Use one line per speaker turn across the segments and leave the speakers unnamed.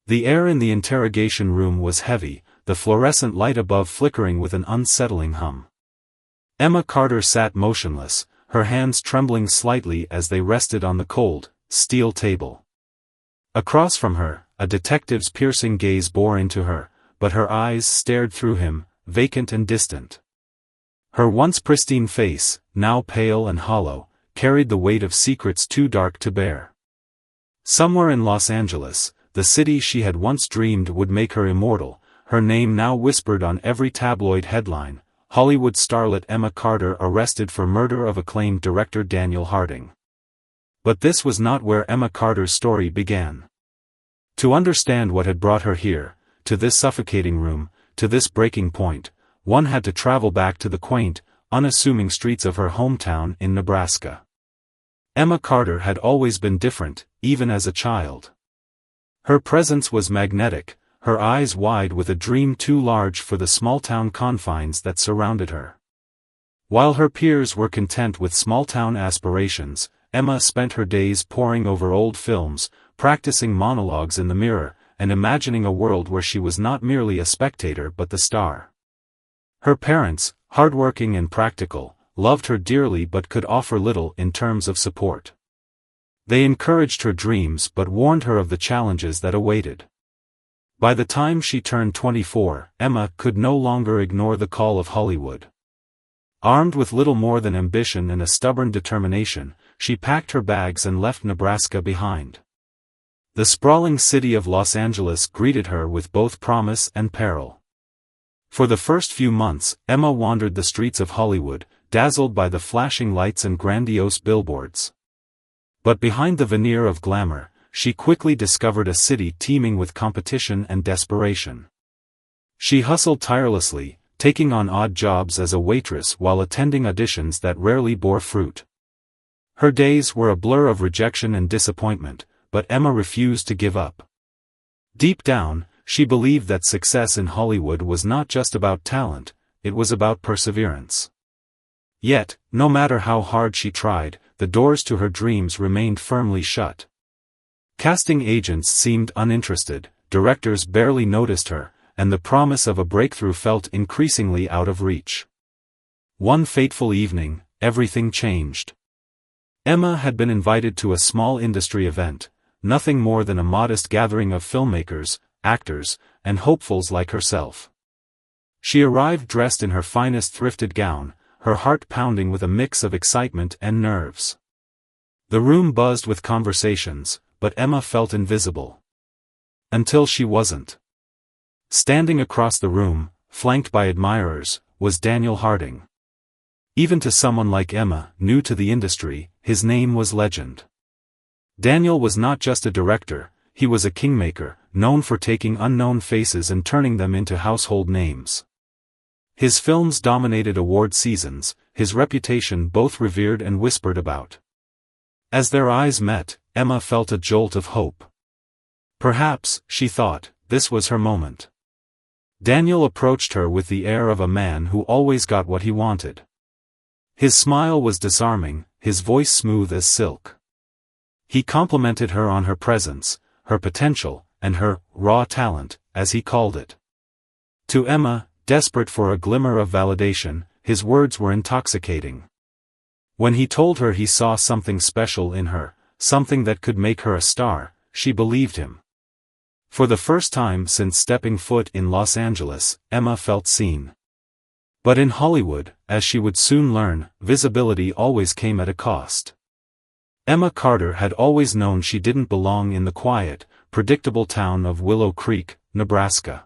The air in the interrogation room was heavy, the fluorescent light above flickering with an unsettling hum. Emma Carter sat motionless, her hands trembling slightly as they rested on the cold, steel table. Across from her, a detective's piercing gaze bore into her, but her eyes stared through him, vacant and distant. Her once pristine face, now pale and hollow, carried the weight of secrets too dark to bear. Somewhere in Los Angeles, the city she had once dreamed would make her immortal, her name now whispered on every tabloid headline: Hollywood starlet Emma Carter arrested for murder of acclaimed director Daniel Harding. But this was not where Emma Carter's story began. To understand what had brought her here, to this suffocating room, to this breaking point, one had to travel back to the quaint, unassuming streets of her hometown in Nebraska. Emma Carter had always been different, even as a child. Her presence was magnetic, her eyes wide with a dream too large for the small-town confines that surrounded her. While her peers were content with small-town aspirations, Emma spent her days poring over old films, practicing monologues in the mirror, and imagining a world where she was not merely a spectator but the star. Her parents, hardworking and practical, loved her dearly but could offer little in terms of support. They encouraged her dreams but warned her of the challenges that awaited. By the time she turned 24, Emma could no longer ignore the call of Hollywood. Armed with little more than ambition and a stubborn determination, she packed her bags and left Nebraska behind. The sprawling city of Los Angeles greeted her with both promise and peril. For the first few months, Emma wandered the streets of Hollywood, dazzled by the flashing lights and grandiose billboards. But behind the veneer of glamour, she quickly discovered a city teeming with competition and desperation. She hustled tirelessly, taking on odd jobs as a waitress while attending auditions that rarely bore fruit. Her days were a blur of rejection and disappointment, but Emma refused to give up. Deep down, she believed that success in Hollywood was not just about talent, it was about perseverance. Yet, no matter how hard she tried, the doors to her dreams remained firmly shut. Casting agents seemed uninterested, directors barely noticed her, and the promise of a breakthrough felt increasingly out of reach. One fateful evening, everything changed. Emma had been invited to a small industry event, nothing more than a modest gathering of filmmakers, actors, and hopefuls like herself. She arrived dressed in her finest thrifted gown, her heart pounding with a mix of excitement and nerves. The room buzzed with conversations, but Emma felt invisible. Until she wasn't. Standing across the room, flanked by admirers, was Daniel Harding. Even to someone like Emma, new to the industry, his name was legend. Daniel was not just a director, he was a kingmaker, known for taking unknown faces and turning them into household names. His films dominated award seasons, his reputation both revered and whispered about. As their eyes met, Emma felt a jolt of hope. Perhaps, she thought, this was her moment. Daniel approached her with the air of a man who always got what he wanted. His smile was disarming, his voice smooth as silk. He complimented her on her presence, her potential, and her raw talent, as he called it. To Emma, desperate for a glimmer of validation, his words were intoxicating. When he told her he saw something special in her, something that could make her a star, she believed him. For the first time since stepping foot in Los Angeles, Emma felt seen. But in Hollywood, as she would soon learn, visibility always came at a cost. Emma Carter had always known she didn't belong in the quiet, predictable town of Willow Creek, Nebraska.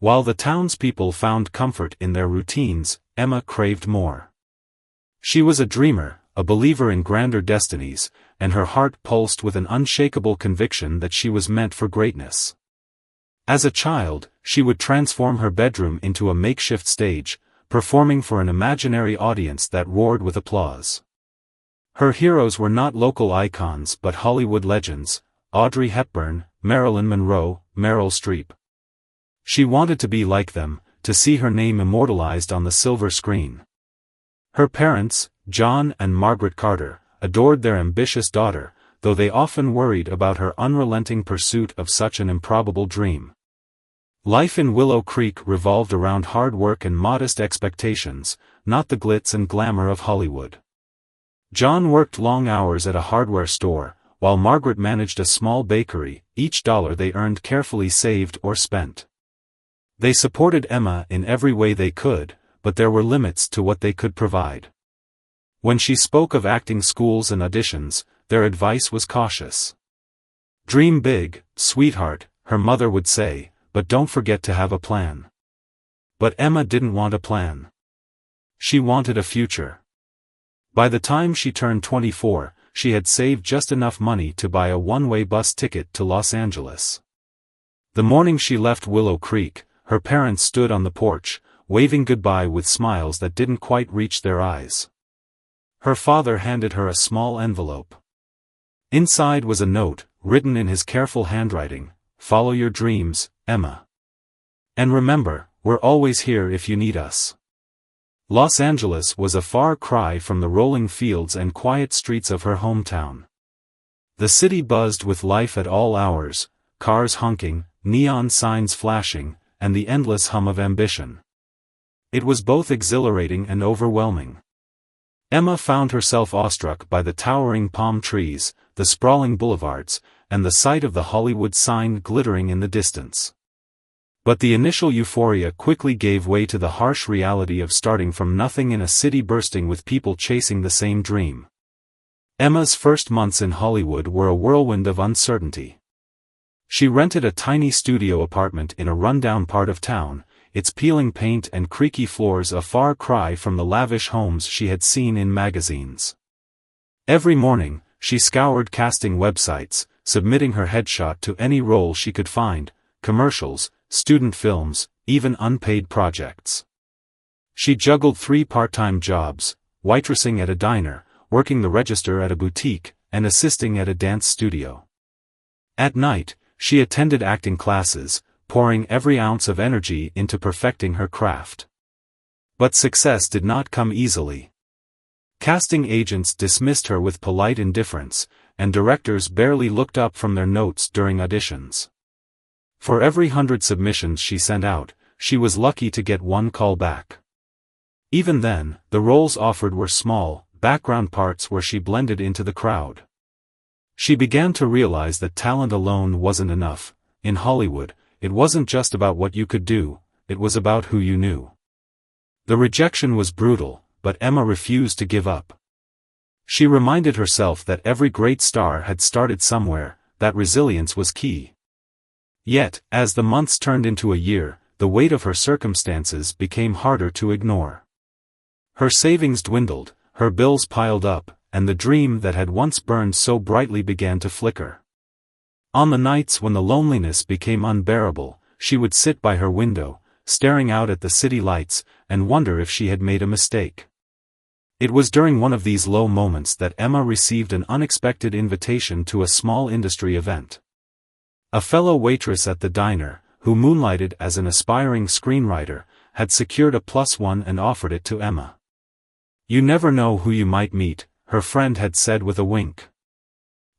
While the townspeople found comfort in their routines, Emma craved more. She was a dreamer, a believer in grander destinies, and her heart pulsed with an unshakable conviction that she was meant for greatness. As a child, she would transform her bedroom into a makeshift stage, performing for an imaginary audience that roared with applause. Her heroes were not local icons but Hollywood legends: Audrey Hepburn, Marilyn Monroe, Meryl Streep. She wanted to be like them, to see her name immortalized on the silver screen. Her parents, John and Margaret Carter, adored their ambitious daughter, though they often worried about her unrelenting pursuit of such an improbable dream. Life in Willow Creek revolved around hard work and modest expectations, not the glitz and glamour of Hollywood. John worked long hours at a hardware store, while Margaret managed a small bakery, each dollar they earned carefully saved or spent. They supported Emma in every way they could, but there were limits to what they could provide. When she spoke of acting schools and auditions, their advice was cautious. "Dream big, sweetheart," her mother would say, "but don't forget to have a plan." But Emma didn't want a plan. She wanted a future. By the time she turned 24, she had saved just enough money to buy a one-way bus ticket to Los Angeles. The morning she left Willow Creek, her parents stood on the porch, waving goodbye with smiles that didn't quite reach their eyes. Her father handed her a small envelope. Inside was a note, written in his careful handwriting, "Follow your dreams, Emma. And remember, we're always here if you need us." Los Angeles was a far cry from the rolling fields and quiet streets of her hometown. The city buzzed with life at all hours, cars honking, neon signs flashing, and the endless hum of ambition. It was both exhilarating and overwhelming. Emma found herself awestruck by the towering palm trees, the sprawling boulevards, and the sight of the Hollywood sign glittering in the distance. But the initial euphoria quickly gave way to the harsh reality of starting from nothing in a city bursting with people chasing the same dream. Emma's first months in Hollywood were a whirlwind of uncertainty. She rented a tiny studio apartment in a rundown part of town, its peeling paint and creaky floors a far cry from the lavish homes she had seen in magazines. Every morning, she scoured casting websites, submitting her headshot to any role she could find, commercials, student films, even unpaid projects. She juggled 3 part-time jobs, waitressing at a diner, working the register at a boutique, and assisting at a dance studio. At night, she attended acting classes, pouring every ounce of energy into perfecting her craft. But success did not come easily. Casting agents dismissed her with polite indifference, and directors barely looked up from their notes during auditions. For every 100 submissions she sent out, she was lucky to get one call back. Even then, the roles offered were small, background parts where she blended into the crowd. She began to realize that talent alone wasn't enough. In Hollywood, it wasn't just about what you could do, it was about who you knew. The rejection was brutal, but Emma refused to give up. She reminded herself that every great star had started somewhere, that resilience was key. Yet, as the months turned into a year, the weight of her circumstances became harder to ignore. Her savings dwindled, her bills piled up, and the dream that had once burned so brightly began to flicker. On the nights when the loneliness became unbearable, she would sit by her window, staring out at the city lights, and wonder if she had made a mistake. It was during one of these low moments that Emma received an unexpected invitation to a small industry event. A fellow waitress at the diner, who moonlighted as an aspiring screenwriter, had secured a +1 and offered it to Emma. "You never know who you might meet," her friend had said with a wink.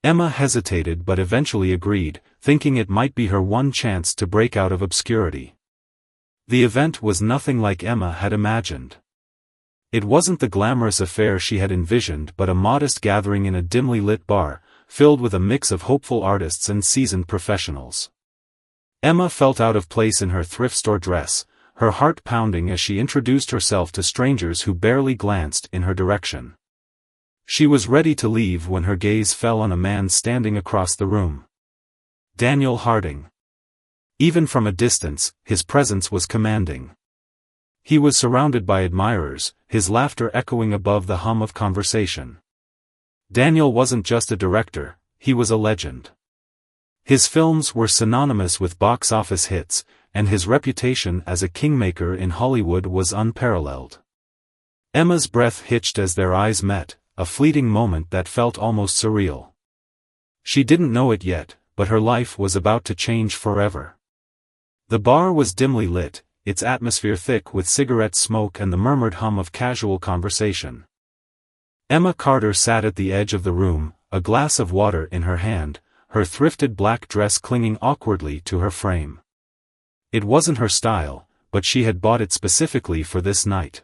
Emma hesitated but eventually agreed, thinking it might be her one chance to break out of obscurity. The event was nothing like Emma had imagined. It wasn't the glamorous affair she had envisioned but a modest gathering in a dimly lit bar, filled with a mix of hopeful artists and seasoned professionals. Emma felt out of place in her thrift store dress, her heart pounding as she introduced herself to strangers who barely glanced in her direction. She was ready to leave when her gaze fell on a man standing across the room. Daniel Harding. Even from a distance, his presence was commanding. He was surrounded by admirers, his laughter echoing above the hum of conversation. Daniel wasn't just a director, he was a legend. His films were synonymous with box office hits, and his reputation as a kingmaker in Hollywood was unparalleled. Emma's breath hitched as their eyes met, a fleeting moment that felt almost surreal. She didn't know it yet, but her life was about to change forever. The bar was dimly lit, its atmosphere thick with cigarette smoke and the murmured hum of casual conversation. Emma Carter sat at the edge of the room, a glass of water in her hand, her thrifted black dress clinging awkwardly to her frame. It wasn't her style, but she had bought it specifically for this night.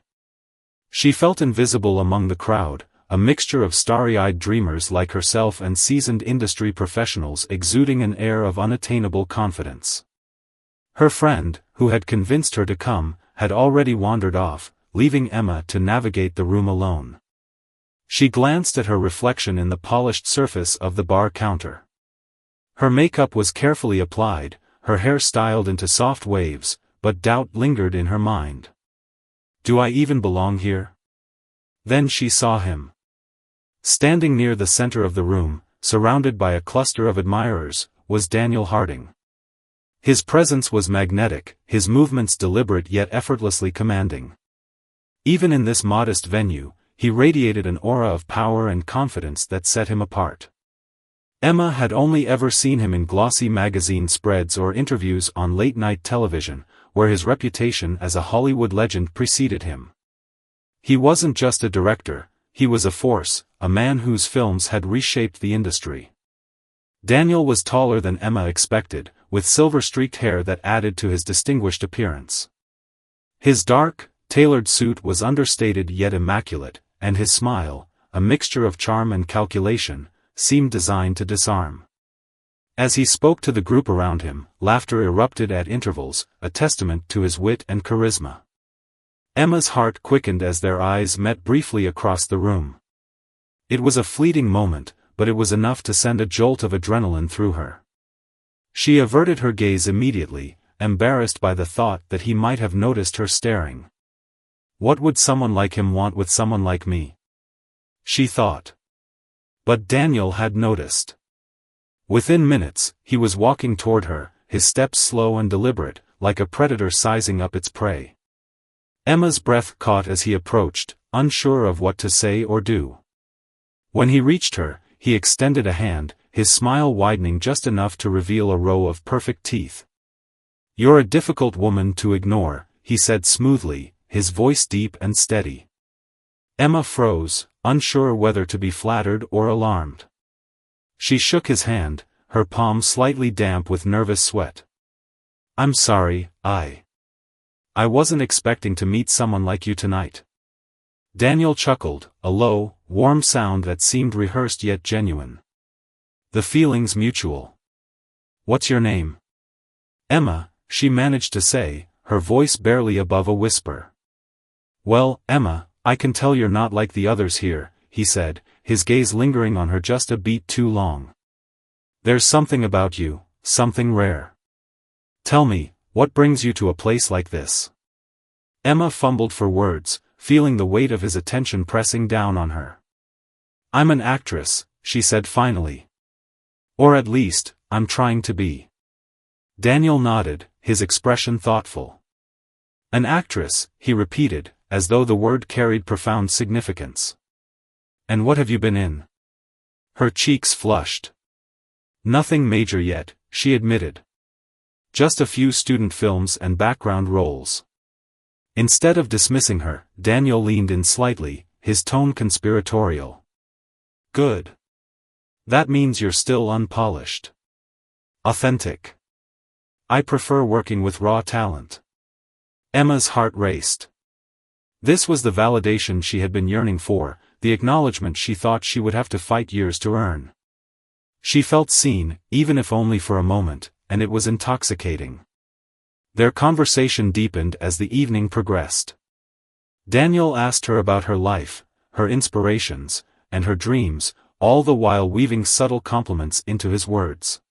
She felt invisible among the crowd, a mixture of starry-eyed dreamers like herself and seasoned industry professionals exuding an air of unattainable confidence. Her friend, who had convinced her to come, had already wandered off, leaving Emma to navigate the room alone. She glanced at her reflection in the polished surface of the bar counter. Her makeup was carefully applied, her hair styled into soft waves, but doubt lingered in her mind. Do I even belong here? Then she saw him. Standing near the center of the room, surrounded by a cluster of admirers, was Daniel Harding. His presence was magnetic, his movements deliberate yet effortlessly commanding. Even in this modest venue, he radiated an aura of power and confidence that set him apart. Emma had only ever seen him in glossy magazine spreads or interviews on late-night television, where his reputation as a Hollywood legend preceded him. He wasn't just a director, he was a force, a man whose films had reshaped the industry. Daniel was taller than Emma expected, with silver-streaked hair that added to his distinguished appearance. His dark, tailored suit was understated yet immaculate, and his smile, a mixture of charm and calculation, seemed designed to disarm. As he spoke to the group around him, laughter erupted at intervals, a testament to his wit and charisma. Emma's heart quickened as their eyes met briefly across the room. It was a fleeting moment, but it was enough to send a jolt of adrenaline through her. She averted her gaze immediately, embarrassed by the thought that he might have noticed her staring. What would someone like him want with someone like me? She thought. But Daniel had noticed. Within minutes, he was walking toward her, his steps slow and deliberate, like a predator sizing up its prey. Emma's breath caught as he approached, unsure of what to say or do. When he reached her, he extended a hand, his smile widening just enough to reveal a row of perfect teeth. "You're a difficult woman to ignore," he said smoothly, his voice deep and steady. Emma froze, unsure whether to be flattered or alarmed. She shook his hand, her palm slightly damp with nervous sweat. "I'm sorry, I wasn't expecting to meet someone like you tonight." Daniel chuckled, a low, warm sound that seemed rehearsed yet genuine. "The feeling's mutual. What's your name?" "Emma," she managed to say, her voice barely above a whisper. "Well, Emma, I can tell you're not like the others here," he said, his gaze lingering on her just a beat too long. "There's something about you, something rare. Tell me, what brings you to a place like this?" Emma fumbled for words, feeling the weight of his attention pressing down on her. "I'm an actress," she said finally. "Or at least, I'm trying to be." Daniel nodded, his expression thoughtful. "An actress," he repeated, as though the word carried profound significance. "And what have you been in?" Her cheeks flushed. "Nothing major yet," she admitted. "Just a few student films and background roles." Instead of dismissing her, Daniel leaned in slightly, his tone conspiratorial. "Good. That means you're still unpolished. Authentic. I prefer working with raw talent." Emma's heart raced. This was the validation she had been yearning for, the acknowledgement she thought she would have to fight years to earn. She felt seen, even if only for a moment, and it was intoxicating. Their conversation deepened as the evening progressed. Daniel asked her about her life, her inspirations, and her dreams, all the while weaving subtle compliments into his words.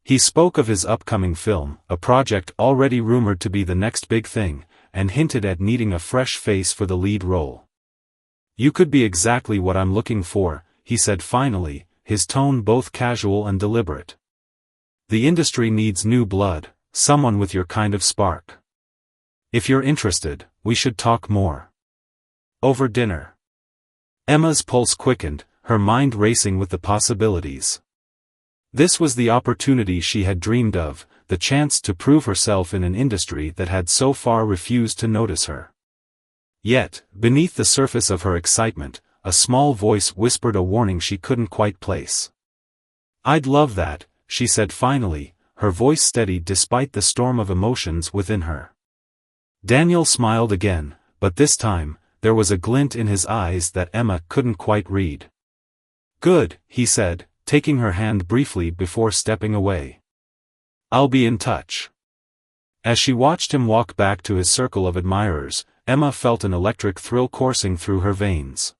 He spoke of his upcoming film, a project already rumored to be the next big thing, and hinted at needing a fresh face for the lead role. "You could be exactly what I'm looking for," he said finally, his tone both casual and deliberate. "The industry needs new blood, someone with your kind of spark. If you're interested, we should talk more. Over dinner." Emma's pulse quickened, her mind racing with the possibilities. This was the opportunity she had dreamed of, the chance to prove herself in an industry that had so far refused to notice her. Yet, beneath the surface of her excitement, a small voice whispered a warning she couldn't quite place. "I'd love that," she said finally, her voice steady despite the storm of emotions within her. Daniel smiled again, but this time, there was a glint in his eyes that Emma couldn't quite read. "Good," he said, taking her hand briefly before stepping away. "I'll be in touch." As she watched him walk back to his circle of admirers, Emma felt an electric thrill coursing through her veins.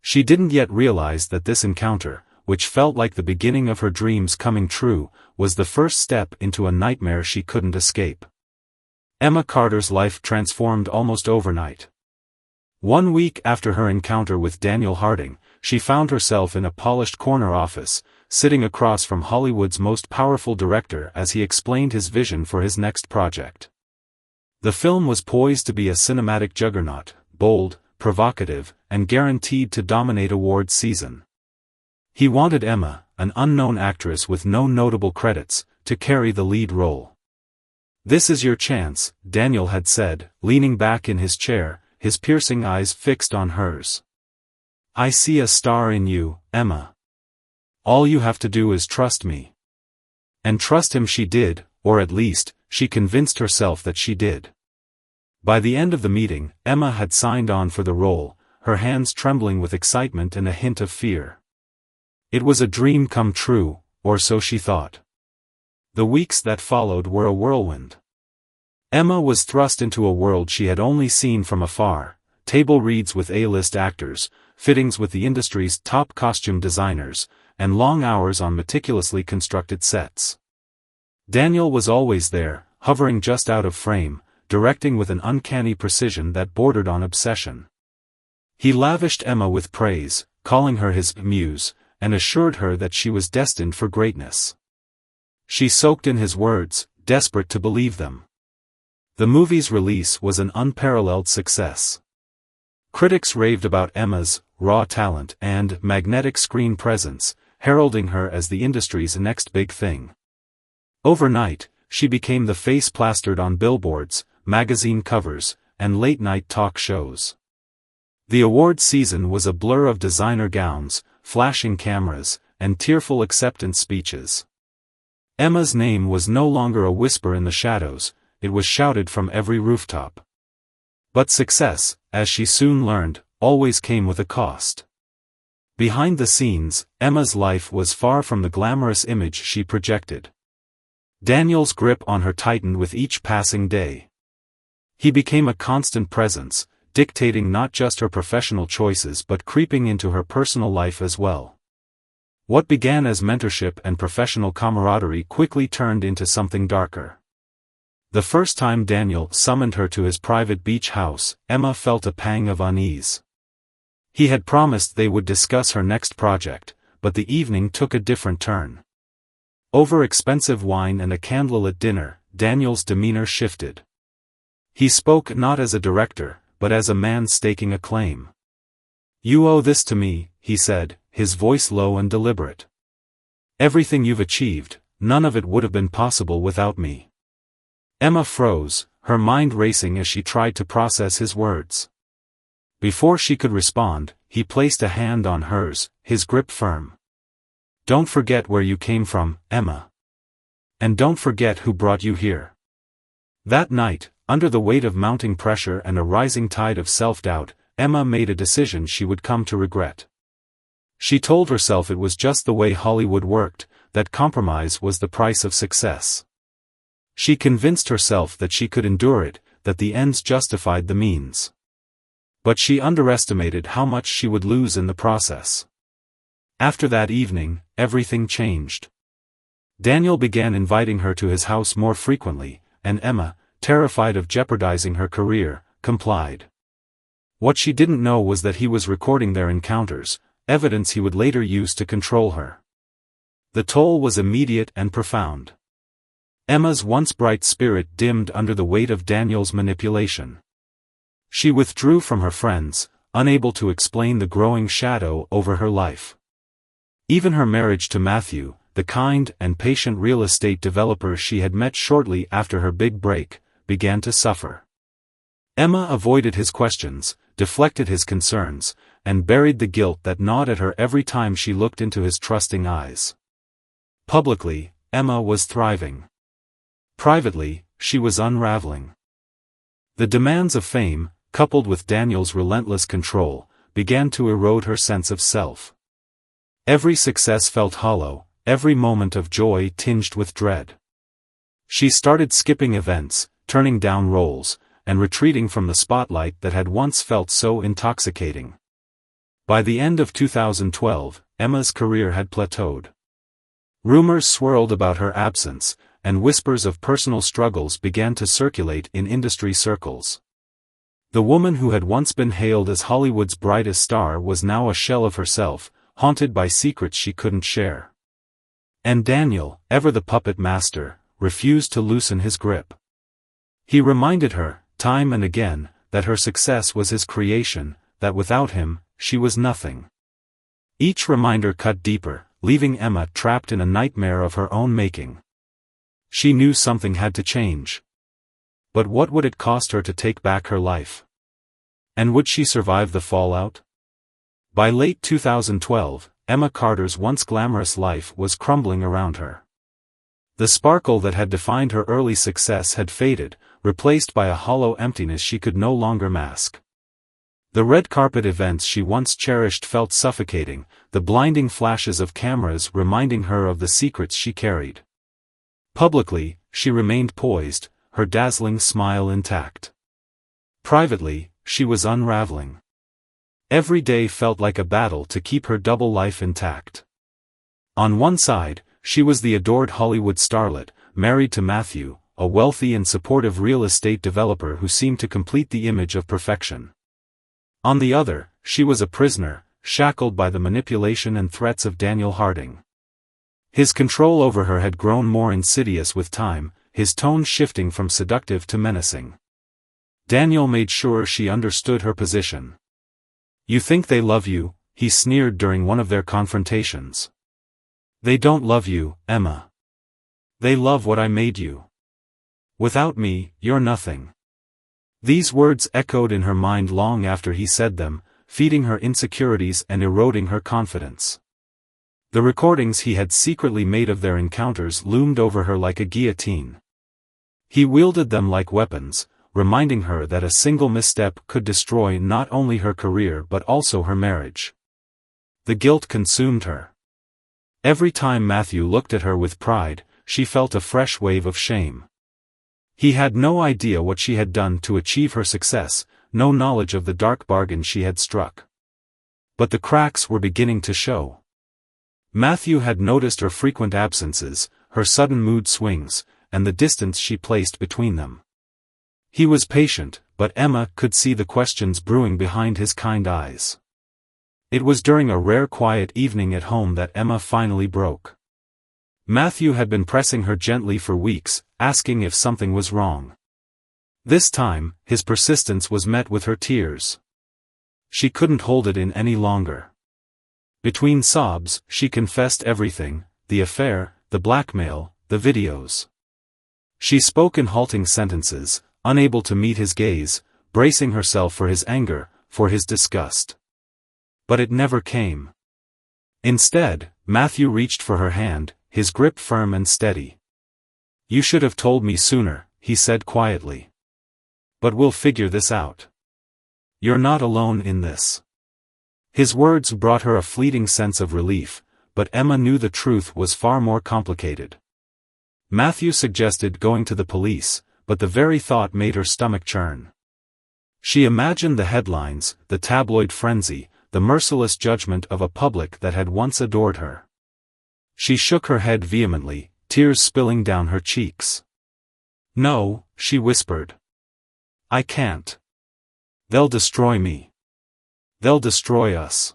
She didn't yet realize that this encounter, which felt like the beginning of her dreams coming true, was the first step into a nightmare she couldn't escape. Emma Carter's life transformed almost overnight. 1 week after her encounter with Daniel Harding, she found herself in a polished corner office, sitting across from Hollywood's most powerful director as he explained his vision for his next project. The film was poised to be a cinematic juggernaut, bold, provocative, and guaranteed to dominate awards season. He wanted Emma, an unknown actress with no notable credits, to carry the lead role. "This is your chance," Daniel had said, leaning back in his chair, his piercing eyes fixed on hers. "I see a star in you, Emma. All you have to do is trust me." And trust him she did, or at least, she convinced herself that she did. By the end of the meeting, Emma had signed on for the role, her hands trembling with excitement and a hint of fear. It was a dream come true, or so she thought. The weeks that followed were a whirlwind. Emma was thrust into a world she had only seen from afar, table reads with A-list actors, fittings with the industry's top costume designers, and long hours on meticulously constructed sets. Daniel was always there, hovering just out of frame, directing with an uncanny precision that bordered on obsession. He lavished Emma with praise, calling her his muse, and assured her that she was destined for greatness. She soaked in his words, desperate to believe them. The movie's release was an unparalleled success. Critics raved about Emma's raw talent and magnetic screen presence, heralding her as the industry's next big thing. Overnight, she became the face plastered on billboards, magazine covers, and late-night talk shows. The award season was a blur of designer gowns, flashing cameras, and tearful acceptance speeches. Emma's name was no longer a whisper in the shadows, it was shouted from every rooftop. But success, as she soon learned, always came with a cost. Behind the scenes, Emma's life was far from the glamorous image she projected. Daniel's grip on her tightened with each passing day. He became a constant presence, dictating not just her professional choices but creeping into her personal life as well. What began as mentorship and professional camaraderie quickly turned into something darker. The first time Daniel summoned her to his private beach house, Emma felt a pang of unease. He had promised they would discuss her next project, but the evening took a different turn. Over expensive wine and a candlelit dinner, Daniel's demeanor shifted. He spoke not as a director, but as a man staking a claim. "You owe this to me," he said, his voice low and deliberate. "Everything you've achieved, none of it would have been possible without me." Emma froze, her mind racing as she tried to process his words. Before she could respond, he placed a hand on hers, his grip firm. "Don't forget where you came from, Emma. And don't forget who brought you here." That night, under the weight of mounting pressure and a rising tide of self-doubt, Emma made a decision she would come to regret. She told herself it was just the way Hollywood worked, that compromise was the price of success. She convinced herself that she could endure it, that the ends justified the means. But she underestimated how much she would lose in the process. After that evening, everything changed. Daniel began inviting her to his house more frequently, and Emma, terrified of jeopardizing her career, complied. What she didn't know was that he was recording their encounters, evidence he would later use to control her. The toll was immediate and profound. Emma's once bright spirit dimmed under the weight of Daniel's manipulation. She withdrew from her friends, unable to explain the growing shadow over her life. Even her marriage to Matthew, the kind and patient real estate developer she had met shortly after her big break, began to suffer. Emma avoided his questions, deflected his concerns, and buried the guilt that gnawed at her every time she looked into his trusting eyes. Publicly, Emma was thriving. Privately, she was unraveling. The demands of fame, coupled with Daniel's relentless control, began to erode her sense of self. Every success felt hollow, every moment of joy tinged with dread. She started skipping events, turning down roles, and retreating from the spotlight that had once felt so intoxicating. By the end of 2012, Emma's career had plateaued. Rumors swirled about her absence, and whispers of personal struggles began to circulate in industry circles. The woman who had once been hailed as Hollywood's brightest star was now a shell of herself, haunted by secrets she couldn't share. And Daniel, ever the puppet master, refused to loosen his grip. He reminded her, time and again, that her success was his creation, that without him, she was nothing. Each reminder cut deeper, leaving Emma trapped in a nightmare of her own making. She knew something had to change. But what would it cost her to take back her life? And would she survive the fallout? By late 2012, Emma Carter's once glamorous life was crumbling around her. The sparkle that had defined her early success had faded, replaced by a hollow emptiness she could no longer mask. The red carpet events she once cherished felt suffocating, the blinding flashes of cameras reminding her of the secrets she carried. Publicly, she remained poised, her dazzling smile intact. Privately, she was unraveling. Every day felt like a battle to keep her double life intact. On one side, she was the adored Hollywood starlet, married to Matthew, a wealthy and supportive real estate developer who seemed to complete the image of perfection. On the other, she was a prisoner, shackled by the manipulation and threats of Daniel Harding. His control over her had grown more insidious with time, his tone shifting from seductive to menacing. Daniel made sure she understood her position. "You think they love you," he sneered during one of their confrontations. "They don't love you, Emma. They love what I made you. Without me, you're nothing." These words echoed in her mind long after he said them, feeding her insecurities and eroding her confidence. The recordings he had secretly made of their encounters loomed over her like a guillotine. He wielded them like weapons, reminding her that a single misstep could destroy not only her career but also her marriage. The guilt consumed her. Every time Matthew looked at her with pride, she felt a fresh wave of shame. He had no idea what she had done to achieve her success, no knowledge of the dark bargain she had struck. But the cracks were beginning to show. Matthew had noticed her frequent absences, her sudden mood swings, and the distance she placed between them. He was patient, but Emma could see the questions brewing behind his kind eyes. It was during a rare quiet evening at home that Emma finally broke. Matthew had been pressing her gently for weeks, asking if something was wrong. This time, his persistence was met with her tears. She couldn't hold it in any longer. Between sobs, she confessed everything: the affair, the blackmail, the videos. She spoke in halting sentences, unable to meet his gaze, bracing herself for his anger, for his disgust. But it never came. Instead, Matthew reached for her hand, his grip firm and steady. "You should have told me sooner," he said quietly. "But we'll figure this out. You're not alone in this." His words brought her a fleeting sense of relief, but Emma knew the truth was far more complicated. Matthew suggested going to the police, but the very thought made her stomach churn. She imagined the headlines, the tabloid frenzy, the merciless judgment of a public that had once adored her. She shook her head vehemently, tears spilling down her cheeks. "No," she whispered. "I can't. They'll destroy me. They'll destroy us."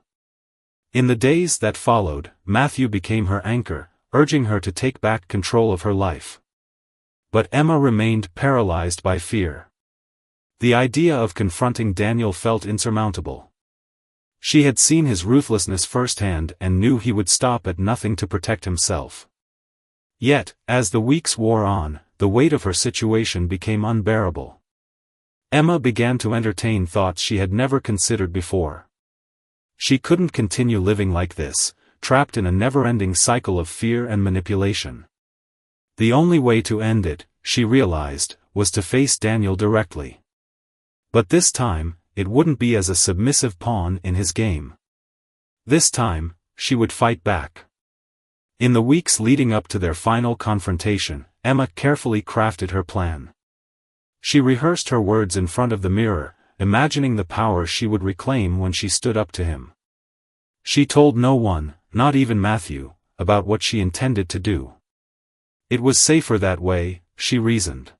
In the days that followed, Matthew became her anchor, urging her to take back control of her life. But Emma remained paralyzed by fear. The idea of confronting Daniel felt insurmountable. She had seen his ruthlessness firsthand and knew he would stop at nothing to protect himself. Yet, as the weeks wore on, the weight of her situation became unbearable. Emma began to entertain thoughts she had never considered before. She couldn't continue living like this, trapped in a never-ending cycle of fear and manipulation. The only way to end it, she realized, was to face Daniel directly. But this time, it wouldn't be as a submissive pawn in his game. This time, she would fight back. In the weeks leading up to their final confrontation, Emma carefully crafted her plan. She rehearsed her words in front of the mirror, imagining the power she would reclaim when she stood up to him. She told no one, not even Matthew, about what she intended to do. It was safer that way, she reasoned.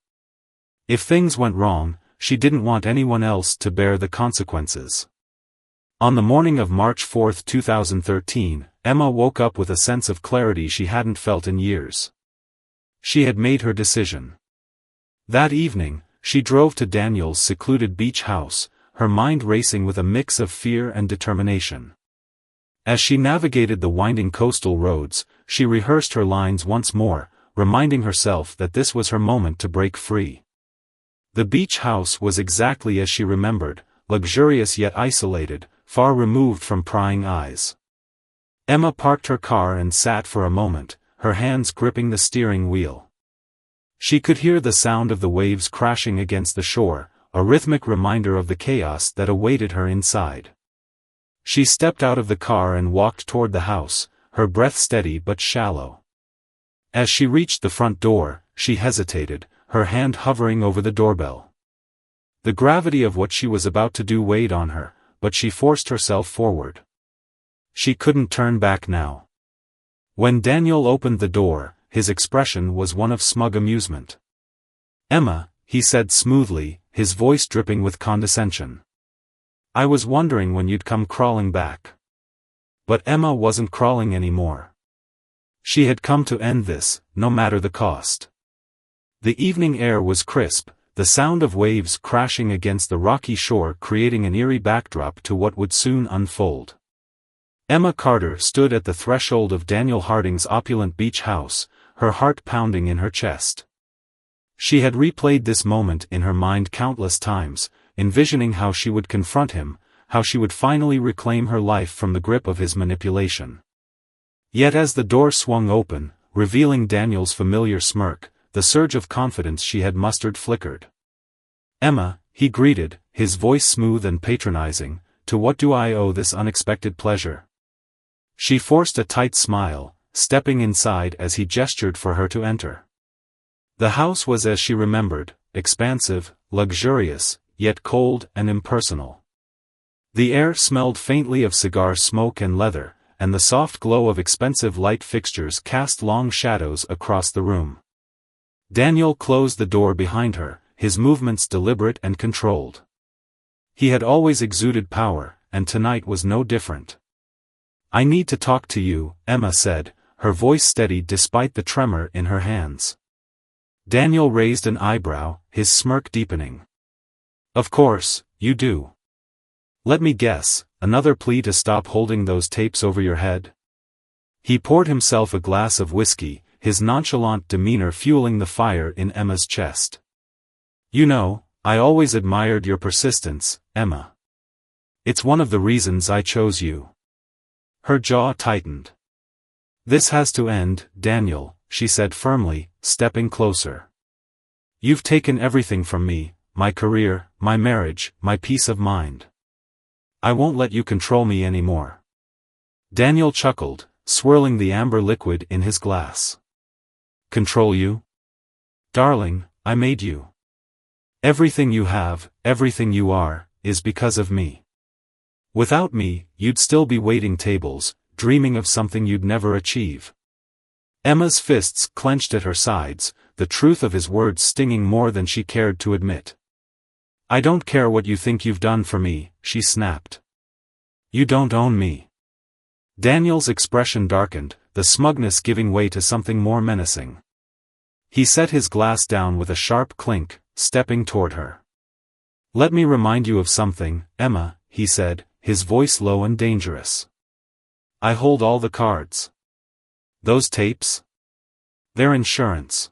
If things went wrong, she didn't want anyone else to bear the consequences. On the morning of March 4, 2013, Emma woke up with a sense of clarity she hadn't felt in years. She had made her decision. That evening, she drove to Daniel's secluded beach house, her mind racing with a mix of fear and determination. As she navigated the winding coastal roads, she rehearsed her lines once more, reminding herself that this was her moment to break free. The beach house was exactly as she remembered, luxurious yet isolated, far removed from prying eyes. Emma parked her car and sat for a moment, her hands gripping the steering wheel. She could hear the sound of the waves crashing against the shore, a rhythmic reminder of the chaos that awaited her inside. She stepped out of the car and walked toward the house, her breath steady but shallow. As she reached the front door, she hesitated, her hand hovering over the doorbell. The gravity of what she was about to do weighed on her, but she forced herself forward. She couldn't turn back now. When Daniel opened the door, his expression was one of smug amusement. "Emma," he said smoothly, his voice dripping with condescension. "I was wondering when you'd come crawling back." But Emma wasn't crawling anymore. She had come to end this, no matter the cost. The evening air was crisp, the sound of waves crashing against the rocky shore creating an eerie backdrop to what would soon unfold. Emma Carter stood at the threshold of Daniel Harding's opulent beach house, her heart pounding in her chest. She had replayed this moment in her mind countless times, envisioning how she would confront him, how she would finally reclaim her life from the grip of his manipulation. Yet as the door swung open, revealing Daniel's familiar smirk, the surge of confidence she had mustered flickered. "Emma," he greeted, his voice smooth and patronizing, "to what do I owe this unexpected pleasure?" She forced a tight smile, stepping inside as he gestured for her to enter. The house was as she remembered, expansive, luxurious, yet cold and impersonal. The air smelled faintly of cigar smoke and leather, and the soft glow of expensive light fixtures cast long shadows across the room. Daniel closed the door behind her, his movements deliberate and controlled. He had always exuded power, and tonight was no different. "I need to talk to you," Emma said, her voice steady despite the tremor in her hands. Daniel raised an eyebrow, his smirk deepening. "Of course, you do. Let me guess, another plea to stop holding those tapes over your head?" He poured himself a glass of whiskey, his nonchalant demeanor fueling the fire in Emma's chest. "You know, I always admired your persistence, Emma. It's one of the reasons I chose you." Her jaw tightened. "This has to end, Daniel," she said firmly, stepping closer. "You've taken everything from me, my career, my marriage, my peace of mind. I won't let you control me anymore." Daniel chuckled, swirling the amber liquid in his glass. "Control you? Darling, I made you. Everything you have, everything you are, is because of me. Without me, you'd still be waiting tables, dreaming of something you'd never achieve." Emma's fists clenched at her sides, the truth of his words stinging more than she cared to admit. "I don't care what you think you've done for me," she snapped. "You don't own me." Daniel's expression darkened, the smugness giving way to something more menacing. He set his glass down with a sharp clink, stepping toward her. "Let me remind you of something, Emma," he said, his voice low and dangerous. "I hold all the cards. Those tapes? They're insurance.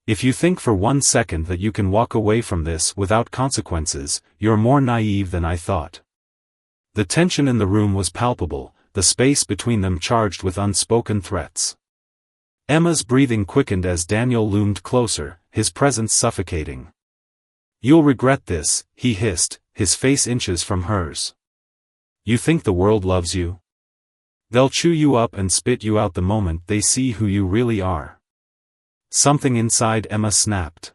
If you think for 1 second that you can walk away from this without consequences, you're more naive than I thought. The tension in the room was palpable, the space between them charged with unspoken threats. Emma's breathing quickened as Daniel loomed closer, his presence suffocating. "You'll regret this," he hissed, his face inches from hers. "You think the world loves you? They'll chew you up and spit you out the moment they see who you really are." Something inside Emma snapped.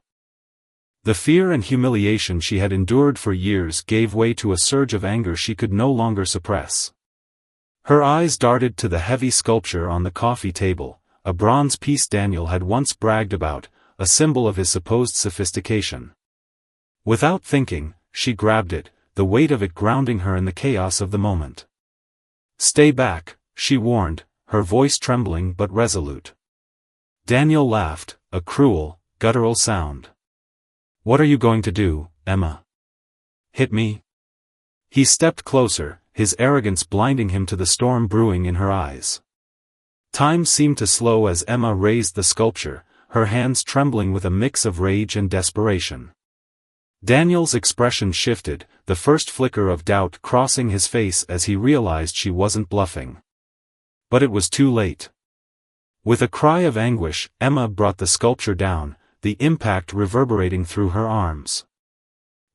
The fear and humiliation she had endured for years gave way to a surge of anger she could no longer suppress. Her eyes darted to the heavy sculpture on the coffee table, a bronze piece Daniel had once bragged about, a symbol of his supposed sophistication. Without thinking, she grabbed it, the weight of it grounding her in the chaos of the moment. "Stay back," she warned, her voice trembling but resolute. Daniel laughed, a cruel, guttural sound. "What are you going to do, Emma? Hit me?" He stepped closer, his arrogance blinding him to the storm brewing in her eyes. Time seemed to slow as Emma raised the sculpture, her hands trembling with a mix of rage and desperation. Daniel's expression shifted, the first flicker of doubt crossing his face as he realized she wasn't bluffing. But it was too late. With a cry of anguish, Emma brought the sculpture down, the impact reverberating through her arms.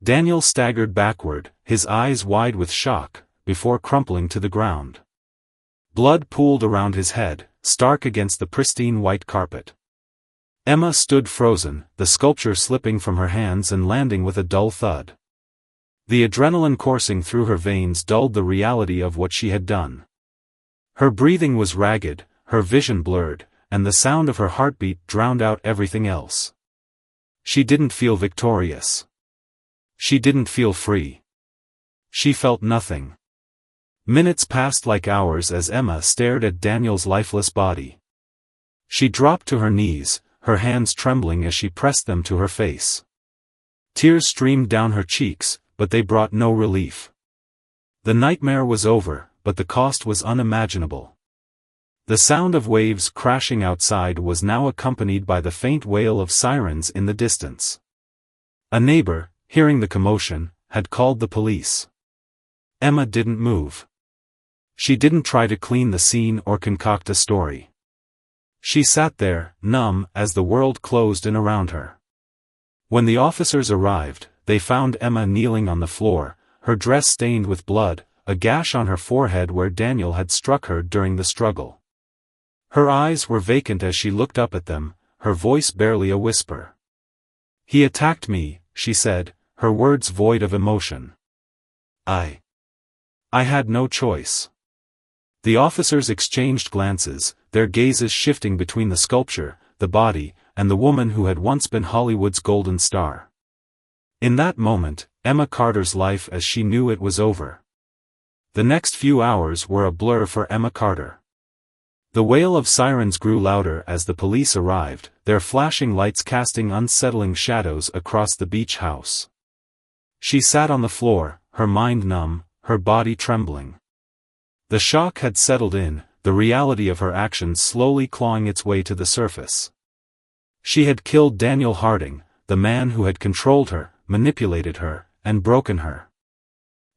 Daniel staggered backward, his eyes wide with shock, before crumpling to the ground. Blood pooled around his head, stark against the pristine white carpet. Emma stood frozen, the sculpture slipping from her hands and landing with a dull thud. The adrenaline coursing through her veins dulled the reality of what she had done. Her breathing was ragged, her vision blurred, and the sound of her heartbeat drowned out everything else. She didn't feel victorious. She didn't feel free. She felt nothing. Minutes passed like hours as Emma stared at Daniel's lifeless body. She dropped to her knees, her hands trembling as she pressed them to her face. Tears streamed down her cheeks, but they brought no relief. The nightmare was over, but the cost was unimaginable. The sound of waves crashing outside was now accompanied by the faint wail of sirens in the distance. A neighbor, hearing the commotion, had called the police. Emma didn't move. She didn't try to clean the scene or concoct a story. She sat there, numb, as the world closed in around her. When the officers arrived, they found Emma kneeling on the floor, her dress stained with blood, a gash on her forehead where Daniel had struck her during the struggle. Her eyes were vacant as she looked up at them, her voice barely a whisper. "He attacked me," she said, her words void of emotion. I had no choice." The officers exchanged glances, their gazes shifting between the sculpture, the body, and the woman who had once been Hollywood's golden star. In that moment, Emma Carter's life as she knew it was over. The next few hours were a blur for Emma Carter. The wail of sirens grew louder as the police arrived, their flashing lights casting unsettling shadows across the beach house. She sat on the floor, her mind numb, her body trembling. The shock had settled in, the reality of her actions slowly clawing its way to the surface. She had killed Daniel Harding, the man who had controlled her, manipulated her, and broken her.